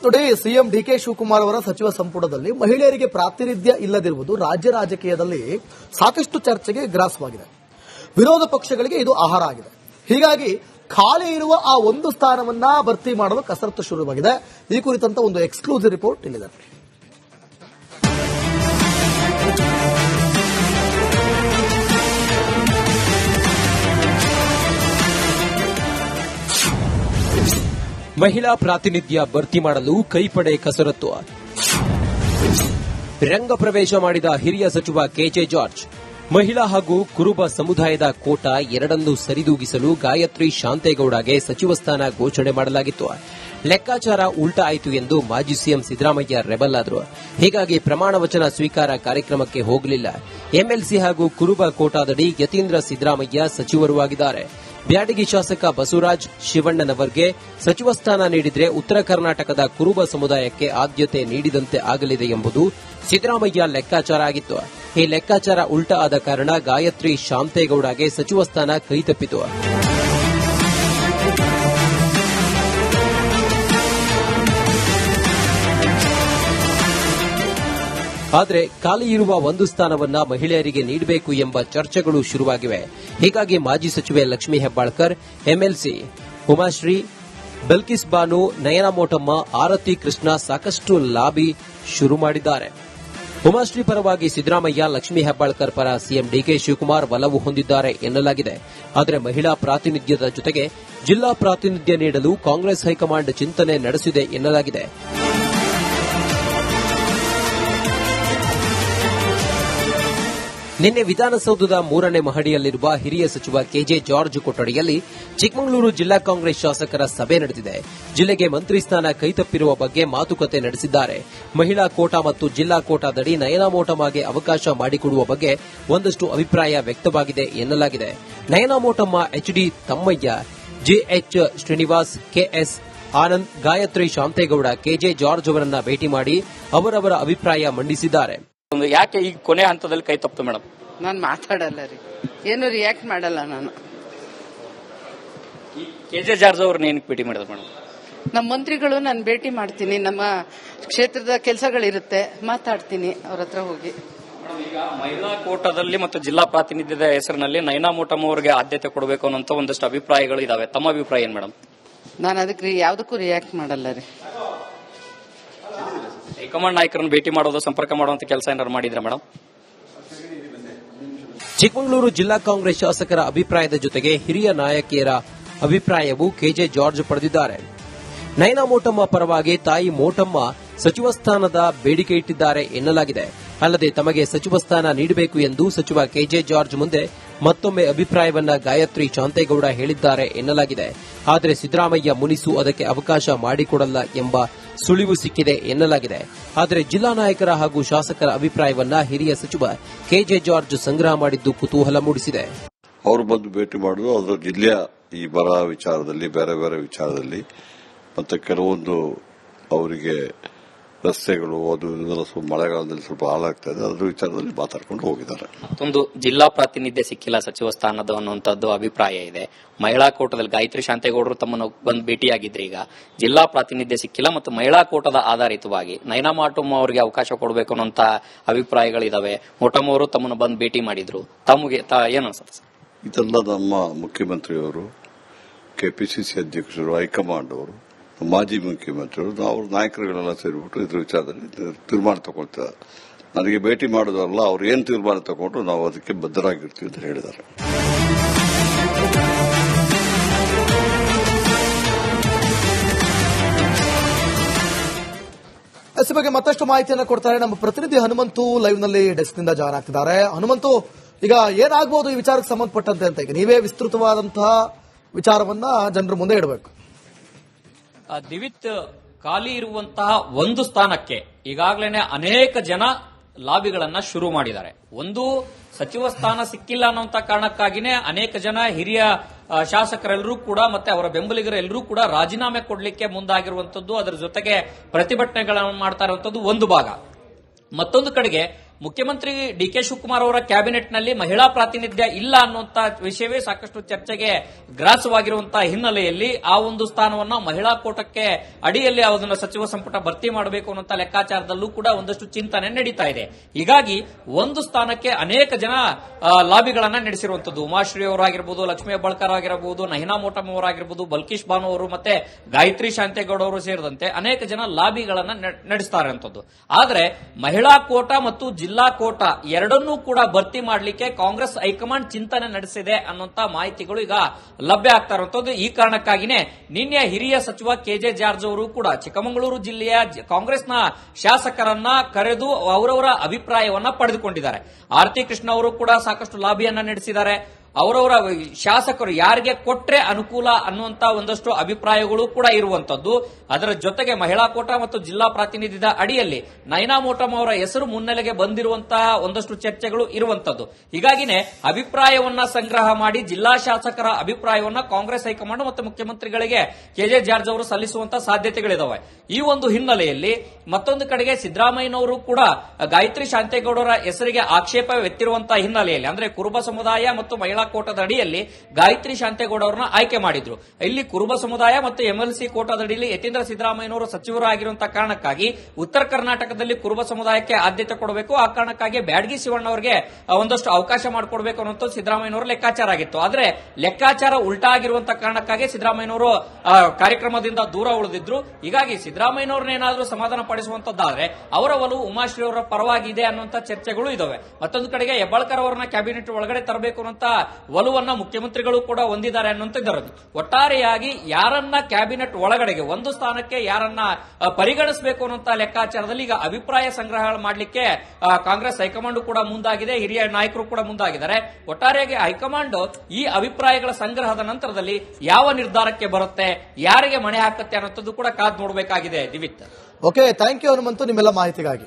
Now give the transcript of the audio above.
ನೋಡಿ, CM DK Shivakumar ಅವರ ಸಚಿವ ಸಂಪುಟದಲ್ಲಿ ಮಹಿಳೆಯರಿಗೆ ಪ್ರಾತಿನಿಧ್ಯ ಇಲ್ಲದಿರುವುದು ರಾಜ್ಯ ರಾಜಕೀಯದಲ್ಲಿ ಸಾಕಷ್ಟು ಚರ್ಚೆಗೆ ಗ್ರಾಸವಾಗಿದೆ. ವಿರೋಧ ಪಕ್ಷಗಳಿಗೆ ಇದು ಆಹಾರ ಆಗಿದೆ. ಹೀಗಾಗಿ ಖಾಲಿ ಇರುವ ಆ ಒಂದು ಸ್ಥಾನವನ್ನ ಭರ್ತಿ ಮಾಡಲು ಕಸರತ್ತು ಶುರುವಾಗಿದೆ. ಈ ಕುರಿತಂತ ಒಂದು ಎಕ್ಸ್ಕ್ಲೂಸಿವ್ ರಿಪೋರ್ಟ್ ಇಲ್ಲಿದೆ. ಮಹಿಳಾ ಪ್ರಾತಿನಿಧ್ಯ ಭರ್ತಿ ಮಾಡಲು ಕೈಪಡೆ ಕಸರತ್ತು. ರಂಗ ಪ್ರವೇಶ ಮಾಡಿದ ಹಿರಿಯ ಸಚಿವ ಕೆಜೆ ಜಾರ್ಜ್. ಮಹಿಳಾ ಹಾಗೂ ಕುರುಬ ಸಮುದಾಯದ ಕೋಟ ಎರಡನ್ನೂ ಸರಿದೂಗಿಸಲು ಗಾಯತ್ರಿ ಶಾಂತೇಗೌಡಗೆ ಸಚಿವ ಸ್ಥಾನ ಘೋಷಣೆ ಮಾಡಲಾಗಿತ್ತು. ಲೆಕ್ಕಾಚಾರ ಉಲ್ಟಾ ಆಯಿತು ಎಂದು ಮಾಜಿ ಸಿಎಂ ಸಿದ್ದರಾಮಯ್ಯ ರೆಬಲ್ ಆದರು. ಹೀಗಾಗಿ ಪ್ರಮಾಣ ವಚನ ಸ್ವೀಕಾರ ಕಾರ್ಯಕ್ರಮಕ್ಕೆ ಹೋಗಲಿಲ್ಲ. ಎಂಎಲ್ಸಿ ಹಾಗೂ ಕುರುಬ ಕೋಟಾದಡಿ ಯತೀಂದ್ರ ಸಿದ್ದರಾಮಯ್ಯ ಸಚಿವರೂ ಆಗಿದ್ದಾರೆ. ಬ್ಯಾಡಗಿ ಶಾಸಕ ಬಸವರಾಜ್ ಶಿವಣ್ಣನವರ್ಗೆ ಸಚಿವ ಸ್ಥಾನ ನೀಡಿದರೆ ಉತ್ತರ ಕರ್ನಾಟಕದ ಕುರುಬ ಸಮುದಾಯಕ್ಕೆ ಆದ್ಯತೆ ನೀಡಿದಂತೆ ಆಗಲಿದೆ ಎಂಬುದು ಸಿದ್ದರಾಮಯ್ಯ ಲೆಕ್ಕಾಚಾರ ಆಗಿತ್ತು. ಈ ಲೆಕ್ಕಾಚಾರ ಉಲ್ಟಾ ಆದ ಕಾರಣ ಗಾಯತ್ರಿ ಶಾಂತೇಗೌಡಗೆ ಸಚಿವ ಸ್ಥಾನ ಕೈತಪ್ಪಿತು. ಆದರೆ ಖಾಲಿ ಇರುವ ಒಂದು ಸ್ಥಾನವನ್ನ ಮಹಿಳೆಯರಿಗೆ ನೀಡಬೇಕು ಎಂಬ ಚರ್ಚೆಗಳು ಶುರುವಾಗಿವೆ. ಹೀಗಾಗಿ ಮಾಜಿ ಸಚಿವೆ ಲಕ್ಷ್ಮೀ ಹೆಬ್ಬಾಳ್ಕರ್, ಎಂಎಲ್ಸಿ ಉಮಾಶ್ರೀ, ಬಲ್ಕಿಸ್ ಬಾನು, ನಯನ ಮೋಟಮ್ಮ, ಆರತಿ ಕೃಷ್ಣ ಸಾಕಷ್ಟು ಲಾಬಿ ಶುರು ಮಾಡಿದ್ದಾರೆ. ಉಮಾಶ್ರೀ ಪರವಾಗಿ ಸಿದ್ದರಾಮಯ್ಯ, ಲಕ್ಷ್ಮೀ ಹೆಬ್ಬಾಳ್ಕರ್ ಪರ ಸಿಎಂ ಡಿಕೆ ಶಿವಕುಮಾರ್ ಒಲವು ಹೊಂದಿದ್ದಾರೆ ಎನ್ನಲಾಗಿದೆ. ಆದರೆ ಮಹಿಳಾ ಪ್ರಾತಿನಿಧ್ಯದ ಜೊತೆಗೆ ಜಿಲ್ಲಾ ಪ್ರಾತಿನಿಧ್ಯ ನೀಡಲು ಕಾಂಗ್ರೆಸ್ ಹೈಕಮಾಂಡ್ ಚಿಂತನೆ ನಡೆಸಿದೆ ಎನ್ನಲಾಗಿದೆ. ನಿನ್ನೆ ವಿಧಾನಸೌಧದ 3ನೇ ಮಹಡಿಯಲ್ಲಿರುವ ಹಿರಿಯ ಸಚಿವ ಕೆಜೆ ಜಾರ್ಜ್ ಕೊಠಡಿಯಲ್ಲಿ ಚಿಕ್ಕಮಗಳೂರು ಜಿಲ್ಲಾ ಕಾಂಗ್ರೆಸ್ ಶಾಸಕರ ಸಭೆ ನಡೆದಿದೆ. ಜಿಲ್ಲೆಗೆ ಮಂತ್ರಿ ಸ್ಥಾನ ಕೈತಪ್ಪಿರುವ ಬಗ್ಗೆ ಮಾತುಕತೆ ನಡೆಸಿದ್ದಾರೆ. ಮಹಿಳಾ ಕೋಟಾ ಮತ್ತು ಜಿಲ್ಲಾ ಕೋಟಾದಡಿ ನಯನ ಮೋಟಮ್ಮಗೆ ಅವಕಾಶ ಮಾಡಿಕೊಡುವ ಬಗ್ಗೆ ಒಂದಷ್ಟು ಅಭಿಪ್ರಾಯ ವ್ಯಕ್ತವಾಗಿದೆ ಎನ್ನಲಾಗಿದೆ. Nayana Motamma, HD Tammaiah, JH Srinivas, KS Anand, Gayatri Shantegowda KJ George ಅವರನ್ನ ಭೇಟಿ ಮಾಡಿ ಅವರವರ ಅಭಿಪ್ರಾಯ ಮಂಡಿಸಿದ್ದಾರೆ. ಯಾಕೆ ಈಗ ಕೊನೆ ಹಂತದಲ್ಲಿ ಕೈ ತಪ್ಪಿತು ಮೇಡಮ್? ನಾನು ಮಾತಾಡಲ್ಲ ರೀ, ಏನು ರಿಯಾಕ್ಟ್ ಮಾಡಲ್ಲ. ನಾನು ಕೆಜೆ ಜಾರ್ಜ್ ಅವ್ರನ್ನ ಏನಕ್ಕೆ ಭೇಟಿ ಮಾಡಿದ್ರು ಮೇಡಮ್? ನಮ್ಮ ಮಂತ್ರಿಗಳು ನಾನು ಭೇಟಿ ಮಾಡ್ತೀನಿ, ನಮ್ಮ ಕ್ಷೇತ್ರದ ಕೆಲಸಗಳಿರುತ್ತೆ, ಮಾತಾಡ್ತೀನಿ ಅವ್ರ ಹತ್ರ ಹೋಗಿ. ಈಗ ಮಹಿಳಾ ಕೋಟಾದಲ್ಲಿ ಮತ್ತು ಜಿಲ್ಲಾ ಪ್ರಾತಿನಿಧ್ಯದ ಹೆಸರಿನಲ್ಲಿ ನಯನ ಮೋಟಮ್ಮ ಅವರಿಗೆ ಆದ್ಯತೆ ಕೊಡಬೇಕು ಅನ್ನೋ ಒಂದಷ್ಟು ಅಭಿಪ್ರಾಯಗಳು ಇದಾವೆ. ತಮ್ಮ ಅಭಿಪ್ರಾಯ ಏನ್ ಮೇಡಮ್? ನಾನು ಅದಕ್ಕೆ ಯಾವುದಕ್ಕೂ ರಿಯಾಕ್ಟ್ ಮಾಡಲ್ಲ ರೀ. ಹೈಕಮಾಂಡ್ ನಾಯಕರನ್ನು ಭೇಟಿ ಮಾಡೋದು, ಸಂಪರ್ಕ ಮಾಡುವಂತ ಕೆಲಸ ಏನಾದ್ರು ಮಾಡಿದ್ರೆ ಮೇಡಮ್? ಚಿಕ್ಕಮಗಳೂರು ಜಿಲ್ಲಾ ಕಾಂಗ್ರೆಸ್ ಶಾಸಕರ ಅಭಿಪ್ರಾಯದ ಜೊತೆಗೆ ಹಿರಿಯ ನಾಯಕಿಯರ ಅಭಿಪ್ರಾಯವೂ ಕೆಜೆ ಜಾರ್ಜ್ ಪಡೆದಿದ್ದಾರೆ. ನಯನ ಮೋಟಮ್ಮ ಪರವಾಗಿ ತಾಯಿ ಮೋಟಮ್ಮ ಸಚಿವ ಸ್ಥಾನದ ಬೇಡಿಕೆ ಇಟ್ಟಿದ್ದಾರೆ ಎನ್ನಲಾಗಿದೆ. ಅಲ್ಲದೆ ತಮಗೆ ಸಚಿವ ಸ್ಥಾನ ನೀಡಬೇಕು ಎಂದು ಸಚಿವ ಕೆಜೆ ಜಾರ್ಜ್ ಮುಂದೆ ಮತ್ತೊಮ್ಮೆ ಅಭಿಪ್ರಾಯವನ್ನ ಗಾಯತ್ರಿ ಶಾಂತೇಗೌಡ ಹೇಳಿದ್ದಾರೆ ಎನ್ನಲಾಗಿದೆ. ಆದರೆ ಸಿದ್ದರಾಮಯ್ಯ ಮುನಿಸು ಅದಕ್ಕೆ ಅವಕಾಶ ಮಾಡಿಕೊಡಲ್ಲ ಎಂಬ ಸುಳಿವು ಸಿಕ್ಕಿದೆ ಎನ್ನಲಾಗಿದೆ. ಆದರೆ ಜಿಲ್ಲಾ ನಾಯಕರ ಹಾಗೂ ಶಾಸಕರ ಅಭಿಪ್ರಾಯವನ್ನ ಹಿರಿಯ ಸಚಿವ ಕೆಜೆ ಜಾರ್ಜ್ ಸಂಗ್ರಹ ಮಾಡಿದ್ದು ಕುತೂಹಲ ಮೂಡಿಸಿದೆ. ಅವರು ಬಂದು ಭೇಟಿ ಮಾಡುವುದು ಅದರ ಜಿಲ್ಲೆಯ ಈ ಬರ ವಿಚಾರದಲ್ಲಿ, ಬೇರೆ ಬೇರೆ ವಿಚಾರದಲ್ಲಿ, ಮತ್ತೆ ಕೆಲವೊಂದು ಅವರಿಗೆ ರಸ್ತೆಗಳು ಅದು ಸ್ವಲ್ಪ ಮಳೆಗಾಲದಲ್ಲಿ ಸ್ವಲ್ಪ ಹಾಳಾಗ್ತಾ ಇದೆ, ಅದರ ವಿಚಾರದಲ್ಲಿ ಮಾತಾಡ್ಕೊಂಡು ಹೋಗಿದ್ದಾರೆ. ಮತ್ತೊಂದು ಜಿಲ್ಲಾ ಪ್ರಾತಿನಿಧ್ಯ ಸಿಕ್ಕಿಲ್ಲ ಸಚಿವ ಸ್ಥಾನದ ಅನ್ನುವಂಥದ್ದು ಅಭಿಪ್ರಾಯ ಇದೆ. ಮಹಿಳಾ ಕೋಟದಲ್ಲಿ ಗಾಯತ್ರಿ ಶಾಂತೇಗೌಡರು ತಮ್ಮನ್ನು ಬಂದು ಭೇಟಿಯಾಗಿದ್ರೆ ಈಗ ಜಿಲ್ಲಾ ಪ್ರಾತಿನಿಧ್ಯ ಸಿಕ್ಕಿಲ್ಲ ಮತ್ತು ಮಹಿಳಾ ಕೋಟದ ಆಧಾರಿತವಾಗಿ ನಯನ ಮೋಟಮ್ಮ ಅವರಿಗೆ ಅವಕಾಶ ಕೊಡಬೇಕು ಅನ್ನೋಂತ ಅಭಿಪ್ರಾಯಗಳಿದಾವೆ. ಮೋಟಮ್ಮ ಅವರು ತಮ್ಮನ್ನು ಬಂದು ಭೇಟಿ ಮಾಡಿದ್ರು. ತಮಗೆ ಏನು ಅನ್ಸುತ್ತೆ? ಇದೆಲ್ಲ ನಮ್ಮ ಮುಖ್ಯಮಂತ್ರಿಯವರು, ಕೆಪಿಸಿಸಿ ಅಧ್ಯಕ್ಷರು, ಹೈಕಮಾಂಡ್ ಅವರು, ಮಾಜಿ ಮುಖ್ಯಮಂತ್ರಿಗಳು, ಅವ್ರ ನಾಯಕರುಗಳೆಲ್ಲ ಸೇರಿಬಿಟ್ಟು ಇದ್ರ ವಿಚಾರದಲ್ಲಿ ತೀರ್ಮಾನ ತಗೊಳ್ತಾರೆ. ನನಗೆ ಭೇಟಿ ಮಾಡೋದಲ್ಲ, ಅವ್ರು ಏನು ತೀರ್ಮಾನ ತಗೊಂಡ್ರು ನಾವು ಅದಕ್ಕೆ ಬದ್ಧರಾಗಿರ್ತೀವಿ ಅಂತ ಹೇಳಿದ್ದಾರೆ. ಈ ಬಗ್ಗೆ ಮತ್ತಷ್ಟು ಮಾಹಿತಿಯನ್ನು ಕೊಡ್ತಾರೆ ನಮ್ಮ ಪ್ರತಿನಿಧಿ ಹನುಮಂತು. ಲೈವ್ ನಲ್ಲಿ ಡೆಸ್ಕ್ ನಿಂದ ಜಾಯ್ನ್ ಆಗ್ತಿದ್ದಾರೆ. ಹನುಮಂತು, ಈಗ ಏನಾಗಬಹುದು ಈ ವಿಚಾರಕ್ಕೆ ಸಂಬಂಧಪಟ್ಟಂತೆ ಅಂತ ಈಗ ನೀವೇ ವಿಸ್ತೃತವಾದಂತಹ ವಿಚಾರವನ್ನ ಜನರ ಮುಂದೆ ಇಡಬೇಕು. ದಿವಿತ್, ಖಾಲಿ ಇರುವಂತಹ ಒಂದು ಸ್ಥಾನಕ್ಕೆ ಈಗಾಗಲೇ ಅನೇಕ ಜನ ಲಾಬಿಗಳನ್ನ ಶುರು ಮಾಡಿದ್ದಾರೆ. ಒಂದು ಸಚಿವ ಸ್ಥಾನ ಸಿಕ್ಕಿಲ್ಲ ಅನ್ನುವಂತ ಕಾರಣಕ್ಕಾಗಿನೇ ಅನೇಕ ಜನ ಹಿರಿಯ ಶಾಸಕರೆಲ್ಲರೂ ಕೂಡ ಮತ್ತೆ ಅವರ ಬೆಂಬಲಿಗರೆಲ್ಲರೂ ಕೂಡ ರಾಜೀನಾಮೆ ಕೊಡಲಿಕ್ಕೆ ಮುಂದಾಗಿರುವಂತದ್ದು, ಅದರ ಜೊತೆಗೆ ಪ್ರತಿಭಟನೆಗಳನ್ನು ಮಾಡ್ತಾ ಇರುವಂತದ್ದು ಒಂದು ಭಾಗ. ಮತ್ತೊಂದು ಕಡೆಗೆ ಮುಖ್ಯಮಂತ್ರಿ ಡಿ ಕೆ ಶಿವಕುಮಾರ್ ಅವರ ಕ್ಯಾಬಿನೆಟ್ ನಲ್ಲಿ ಮಹಿಳಾ ಪ್ರಾತಿನಿಧ್ಯ ಇಲ್ಲ ಅನ್ನುವಂತ ವಿಷಯವೇ ಸಾಕಷ್ಟು ಚರ್ಚೆಗೆ ಗ್ರಾಸವಾಗಿರುವಂತಹ ಹಿನ್ನೆಲೆಯಲ್ಲಿ ಆ ಒಂದು ಸ್ಥಾನವನ್ನ ಮಹಿಳಾ ಕೋಟಕ್ಕೆ ಅಡಿಯಲ್ಲಿ ಅದನ್ನು ಸಚಿವ ಸಂಪುಟ ಭರ್ತಿ ಮಾಡಬೇಕು ಅನ್ನುವಂತ ಲೆಕ್ಕಾಚಾರದಲ್ಲೂ ಕೂಡ ಒಂದಷ್ಟು ಚಿಂತನೆ ನಡೀತಾ ಇದೆ. ಹೀಗಾಗಿ ಒಂದು ಸ್ಥಾನಕ್ಕೆ ಅನೇಕ ಜನ ಲಾಬಿಗಳನ್ನ ನಡೆಸಿರುವಂತದ್ದು. ಉಮಾಶ್ರೀ ಅವರಾಗಿರ್ಬೋದು, ಲಕ್ಷ್ಮೀ ಹೆಬ್ಬಾಳ್ಕರ್ ಆಗಿರಬಹುದು, ನಹಿನಾ ಮೋಟಮ್ ಅವರಾಗಿರ್ಬೋದು, ಬಲ್ಕೀಶ್ ಬಾನು ಅವರು ಮತ್ತೆ ಗಾಯತ್ರಿ ಶಾಂತೇಗೌಡ ಅವರು ಸೇರಿದಂತೆ ಅನೇಕ ಜನ ಲಾಬಿಗಳನ್ನ ನಡೆಸ್ತಾ ಇರುವಂತದ್ದು. ಆದ್ರೆ ಮಹಿಳಾ ಕೋಟ ಮತ್ತು ಜಿಲ್ಲಾ ಕೋಟ ಎರಡನ್ನೂ ಕೂಡ ಭರ್ತಿ ಮಾಡಲಿಕ್ಕೆ ಕಾಂಗ್ರೆಸ್ ಹೈಕಮಾಂಡ್ ಚಿಂತನೆ ನಡೆಸಿದೆ ಅನ್ನುವಂತ ಮಾಹಿತಿಗಳು ಈಗ ಲಭ್ಯ ಆಗ್ತಾ ಇರುವಂತದ್ದು. ಈ ಕಾರಣಕ್ಕಾಗಿನೇ ನಿನ್ನೆ ಹಿರಿಯ ಸಚಿವ ಕೆಜೆ ಜಾರ್ಜ್ ಅವರು ಕೂಡ ಚಿಕ್ಕಮಗಳೂರು ಜಿಲ್ಲೆಯ ಕಾಂಗ್ರೆಸ್ನ ಶಾಸಕರನ್ನ ಕರೆದು ಅವರವರ ಅಭಿಪ್ರಾಯವನ್ನ ಪಡೆದುಕೊಂಡಿದ್ದಾರೆ. ಆರತಿ ಕೃಷ್ಣ ಅವರು ಕೂಡ ಸಾಕಷ್ಟು ಲಾಬಿಯನ್ನ ನಡೆಸಿದ್ದಾರೆ. ಅವರವರ ಶಾಸಕರು ಯಾರಿಗೆ ಕೊಟ್ರೆ ಅನುಕೂಲ ಅನ್ನುವಂತ ಒಂದಷ್ಟು ಅಭಿಪ್ರಾಯಗಳು ಕೂಡ ಇರುವಂತದ್ದು. ಅದರ ಜೊತೆಗೆ ಮಹಿಳಾ ಕೋಟ ಮತ್ತು ಜಿಲ್ಲಾ ಪ್ರಾತಿನಿಧ್ಯದ ಅಡಿಯಲ್ಲಿ ನೈನಾ ಮೋಟಮ್ ಅವರ ಹೆಸರು ಮುನ್ನೆಲೆಗೆ ಬಂದಿರುವಂತಹ ಒಂದಷ್ಟು ಚರ್ಚೆಗಳು ಇರುವಂತದ್ದು. ಹೀಗಾಗಿನೇ ಅಭಿಪ್ರಾಯವನ್ನ ಸಂಗ್ರಹ ಮಾಡಿ ಜಿಲ್ಲಾ ಶಾಸಕರ ಅಭಿಪ್ರಾಯವನ್ನ ಕಾಂಗ್ರೆಸ್ ಹೈಕಮಾಂಡ್ ಮತ್ತು ಮುಖ್ಯಮಂತ್ರಿಗಳಿಗೆ ಕೆಜೆ ಜಾರ್ಜ್ ಅವರು ಸಲ್ಲಿಸುವಂತಹ ಸಾಧ್ಯತೆಗಳಿದಾವೆ. ಈ ಒಂದು ಹಿನ್ನೆಲೆಯಲ್ಲಿ ಮತ್ತೊಂದು ಕಡೆಗೆ ಸಿದ್ದರಾಮಯ್ಯನವರು ಕೂಡ ಗಾಯತ್ರಿ ಶಾಂತೇಗೌಡರ ಹೆಸರಿಗೆ ಆಕ್ಷೇಪ ಎತ್ತಿರುವಂತಹ ಹಿನ್ನೆಲೆಯಲ್ಲಿ, ಅಂದ್ರೆ ಕುರುಬ ಸಮುದಾಯ ಮತ್ತು ಮಹಿಳಾ ಕೋಟದ ಅಡಿಯಲ್ಲಿ ಗಾಯತ್ರಿ ಶಾಂತೇಗೌಡ ಅವರನ್ನ ಆಯ್ಕೆ ಮಾಡಿದ್ರು. ಇಲ್ಲಿ ಕುರುಬ ಸಮುದಾಯ ಮತ್ತು ಎಂಎಲ್ಸಿ ಕೋಟದ ಅಡಿಯಲ್ಲಿ ಯತೀಂದ್ರ ಸಿದ್ದರಾಮಯ್ಯನವರು ಸಚಿವರಾಗಿರುವಂತಹ ಕಾರಣಕ್ಕಾಗಿ ಉತ್ತರ ಕರ್ನಾಟಕದಲ್ಲಿ ಕುರುಬ ಸಮುದಾಯಕ್ಕೆ ಆದ್ಯತೆ ಕೊಡಬೇಕು. ಆ ಕಾರಣಕ್ಕಾಗಿ ಬ್ಯಾಡಗಿ ಶಿವಣ್ಣ ಅವರಿಗೆ ಒಂದಷ್ಟು ಅವಕಾಶ ಮಾಡಿಕೊಡ್ಬೇಕು ಅನ್ನೋದು ಸಿದ್ದರಾಮಯ್ಯನವರ ಲೆಕ್ಕಾಚಾರ ಆಗಿತ್ತು. ಆದ್ರೆ ಲೆಕ್ಕಾಚಾರ ಉಲ್ಟಾ ಆಗಿರುವಂತಹ ಕಾರಣಕ್ಕಾಗಿ ಸಿದ್ದರಾಮಯ್ಯನವರು ಕಾರ್ಯಕ್ರಮದಿಂದ ದೂರ ಉಳಿದಿದ್ರು. ಹೀಗಾಗಿ ಸಿದ್ದರಾಮಯ್ಯನವ್ರನ್ನೇನಾದ್ರೂ ಸಮಾಧಾನ ಪಡಿಸುವಂತದ್ದಾದ್ರೆ ಅವರ ಒಲವು ಉಮಾಶ್ರೀ ಅವರ ಪರವಾಗಿದೆ ಅನ್ನುವಂತ ಚರ್ಚೆಗಳು ಇದಾವೆ. ಮತ್ತೊಂದು ಕಡೆಗೆ ಹೆಬ್ಬಾಳ್ಕರ್ ಅವರನ್ನ ಕ್ಯಾಬಿನೆಟ್ ಒಳಗಡೆ ತರಬೇಕು ಅನ್ನುವಂತ ಒಲವನ್ನ ಮುಖ್ಯಮಂತ್ರಿಗಳು ಕೂಡ ಹೊಂದಿದ್ದಾರೆ ಅನ್ನುವಂತಿದ್ದಾರೆ. ಒಟ್ಟಾರೆಯಾಗಿ ಯಾರನ್ನ ಕ್ಯಾಬಿನೆಟ್ ಒಳಗಡೆಗೆ ಒಂದು ಸ್ಥಾನಕ್ಕೆ ಯಾರನ್ನ ಪರಿಗಣಿಸಬೇಕು ಅನ್ನುವಂತ ಲೆಕ್ಕಾಚಾರದಲ್ಲಿ ಈಗ ಅಭಿಪ್ರಾಯ ಸಂಗ್ರಹ ಮಾಡಲಿಕ್ಕೆ ಕಾಂಗ್ರೆಸ್ ಹೈಕಮಾಂಡ್ ಕೂಡ ಮುಂದಾಗಿದೆ, ಹಿರಿಯ ನಾಯಕರು ಕೂಡ ಮುಂದಾಗಿದ್ದಾರೆ. ಒಟ್ಟಾರೆಯಾಗಿ ಹೈಕಮಾಂಡ್ ಈ ಅಭಿಪ್ರಾಯಗಳ ಸಂಗ್ರಹದ ನಂತರದಲ್ಲಿ ಯಾವ ನಿರ್ಧಾರಕ್ಕೆ ಬರುತ್ತೆ, ಯಾರಿಗೆ ಮಣೆ ಹಾಕುತ್ತೆ ಅನ್ನೋದು ಕೂಡ ಕಾದು ನೋಡಬೇಕಾಗಿದೆ. ದಿವಿತ್. ಓಕೆ, ಥ್ಯಾಂಕ್ ಯು ಹನುಮಂತು ನಿಮ್ಮೆಲ್ಲ ಮಾಹಿತಿಗಾಗಿ.